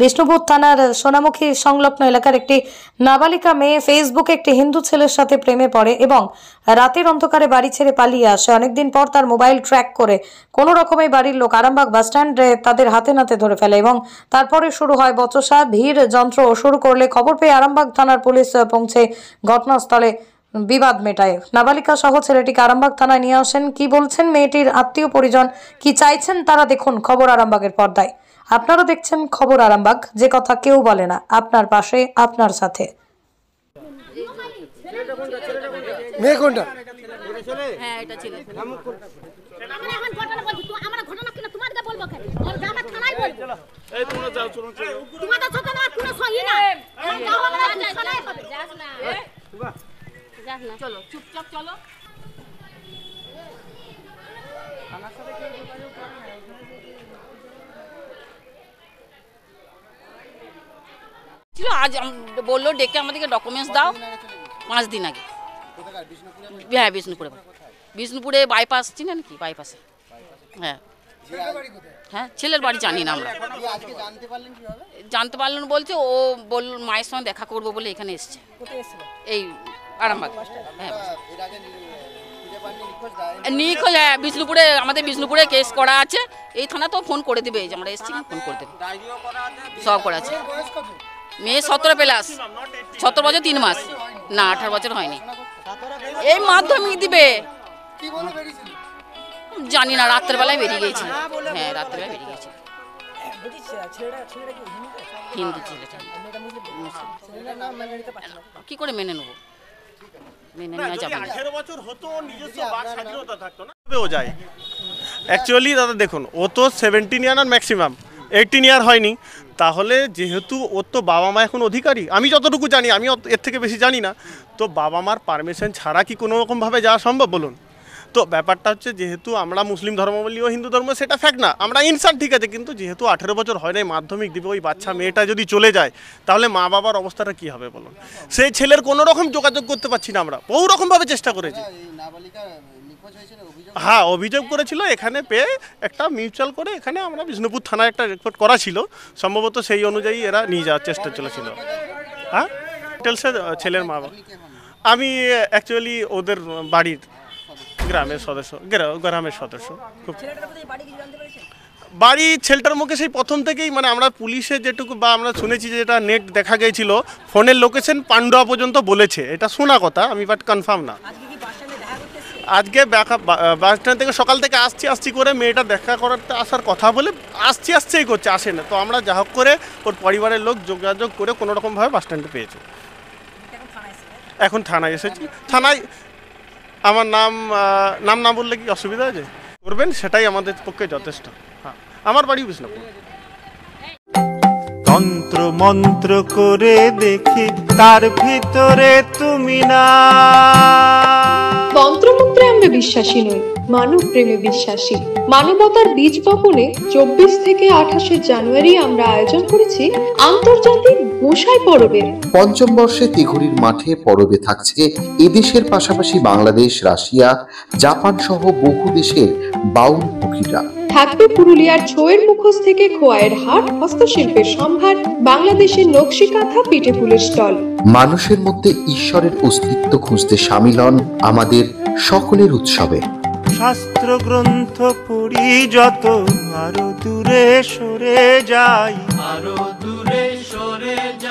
বিষ্ণুপুর থানার সোনামুখী সংলগ্ন এলাকার একটি নাবালিকা মেয়ে ফেসবুকে একটি হিন্দু ছেলের সাথে প্রেমে পড়ে এবং রাতের অন্ধকারে বাড়ি ছেড়ে পালিয়ে আসে। অনেকদিন পর তার মোবাইল ট্র্যাক করে কোনো রকমে বাড়ির লোক আরামবাগ বাসস্ট্যান্ডে তাদের হাতে নাতে ধরে ফেলে এবং তারপরে শুরু হয় বচসা, ভিড় যন্ত্র। শুরু করলে খবর পেয়ে আরামবাগ থানার পুলিশ পৌঁছে ঘটনাস্থলে বিবাদ মেটায়। নাবালিকা সহ ছেলেটিকে আরামবাগ থানায় নিয়ে আসেন। কি বলছেন মেয়েটির আত্মীয় পরিজন, কি চাইছেন তারা, দেখুন খবর আরামবাগের পর্দায়। আপনারা দেখছেন খবর আরামবাগ, যে কথা কেউ বলে না, আপনার পাশে, আপনার সাথে। মেয়ে কোনটা? হ্যাঁ, এটা ছিল। আমরা এখন ঘটনা বলছি, তো আমরা ঘটনা কিনা তোমাদেরকে বলবো কেন? ওর জামা থানায় বলবো। এই তোমরা যাও, চলো চলো। তোমাদের সাথে না কোনো সহি না। যাও, আমরা থানায় হবে। যাস না। যাস না। চলো, চুপচাপ চলো। আমার সাথে কেউ যোগাযোগ করে না। ছিল আজ বললো ডেকে আমাদেরকে ডকুমেন্টস দাও 5 দিন আগে। হ্যাঁ, বিষ্ণুপুরে বাইপাস, চিনেন কি বাইপাসে? হ্যাঁ হ্যাঁ, ছেলের বাড়ি জানি না আমরা। জানতে পারলেন বলছে, ও বলল মায়ের সঙ্গে দেখা করবো বলে এখানে এসছে, এই আরামবাগ। হ্যাঁ, নিখোঁজ। হ্যাঁ, বিষ্ণুপুরে, আমাদের বিষ্ণুপুরে কেস করা আছে। এই থানা তো ফোন করে দেবে, এই যে আমরা এসছি ফোন করে দেবে, সব করা আছে। মেয়ে 17+, 17 বছর 3 মাস, না 18 বছর হয়নি। এই মাধ্যমিক দিবে, জানি না, রাত্রের বেলায় বেরিয়ে গিয়েছিল। হ্যাঁ, রাত্রের বেলায় বেরিয়ে গিয়েছিল। হিন্দু ছেলেটা কি করে মেনে নেবো? মেনে নেওয়া যাবে না। 18 বছর হতো, নিজস্ব বাক স্বাধীনতা থাকতো না, ও যায়। অ্যাকচুয়ালি দাদা দেখুন, ও তো 17 ইয়ার আর ম্যাক্সিমাম 18 ইয়ার হয়নি। তাহলে যেহেতু ওর তো বাবা মা এখন অধিকারী, আমি যতটুকু জানি, আমি এর থেকে বেশি জানি না, তো বাবা মার পারমিশন ছাড়া কি কোনো রকমভাবে যাওয়া সম্ভব বলুন? তো ব্যাপারটা হচ্ছে, যেহেতু আমরা মুসলিম ধর্মাবলী ও হিন্দু ধর্ম, সেটা ফ্যাক্ট না, আমরা ইনসান, ঠিক আছে, কিন্তু যেহেতু 18 বছর হয় নাই, মাধ্যমিক দিবে, ওই বাচ্চা মেয়েটা যদি চলে যায়, তাহলে মা বাবার অবস্থাটা কী হবে বলুন? সেই ছেলের কোনো রকম যোগাযোগ করতে পারছি না আমরা, বহু রকমভাবে চেষ্টা করেছি। হ্যাঁ, অভিযোগ করেছিল, এখানে পেয়ে একটা মিউচুয়াল করে এখানে আমরা বিষ্ণুপুর থানায় একটা রিপোর্ট করা ছিল, সম্ভবত সেই অনুযায়ী এরা নিয়ে যাওয়ার চেষ্টা চলেছিল। হ্যাঁ, ডিটেলসে ছেলের মা বাবা, আমি অ্যাকচুয়ালি ওদের বাড়ির গ্রামের সদস্য, খুব বাড়ি ছেলেটার মুখে সেই প্রথম থেকেই, মানে আমরা পুলিশে যেটুকু বা আমরা শুনেছি, যেটা নেট দেখা গিয়েছিল, ফোনের লোকেশন পান্ডুয়া পর্যন্ত বলেছে, এটা শোনা কথা, আমি বাট কনফার্ম না। আজকে বাস স্ট্যান্ড থেকে সকাল থেকে আসছি করে মেয়েটা দেখা করাতে আসার কথা বলে আসছেই করছে, আসে না। তো আমরা যা হোক করে ওর পরিবারের লোক যোগাযোগ করে কোনো রকমভাবে বাস স্ট্যান্ডে পেয়েছে। এখন থানায় এসেছি। থানায় আমার নাম না বললে কি অসুবিধা আছে? করবেন, সেটাই আমাদের পক্ষে যথেষ্ট। হ্যাঁ, আমার বাড়ি বিষ্ণুপুর। তন্ত্র মন্ত্র করে দেখি, তার ভিতরে তুমি না। তন্ত্রমন্ত্রে আমরা বিশ্বাসী নই, মানব প্রেমে বিশ্বাসী। মানবতার বীজ বপনে 24 থেকে 28 জানুয়ারি আমরা আয়োজন করেছি আন্তর্জাতিক গোসাই পরবের। পঞ্চম বর্ষে তিঘুরির মাঠে পরবে থাকছে এদেশের পাশাপাশি বাংলাদেশ, রাশিয়া, জাপান সহ বহু দেশের বাউল পুকিরা। থাকবে পুরুলিয়ার ছোয়ের মুখোশ থেকে খোয়াইয়ের হাট, হস্তশিল্পের সম্ভার, বাংলাদেশের নকশি কাঁথা, পিঠে ফুলের স্টল। মানুষের মধ্যে ঈশ্বরের অস্তিত্ব খুঁজতে সামিল হন আমাদের সকলের উৎসবে। শাস্ত্র গ্রন্থ পড়ি যত, আরো দূরে সরে যাই, আরো দূরে সরে যাই।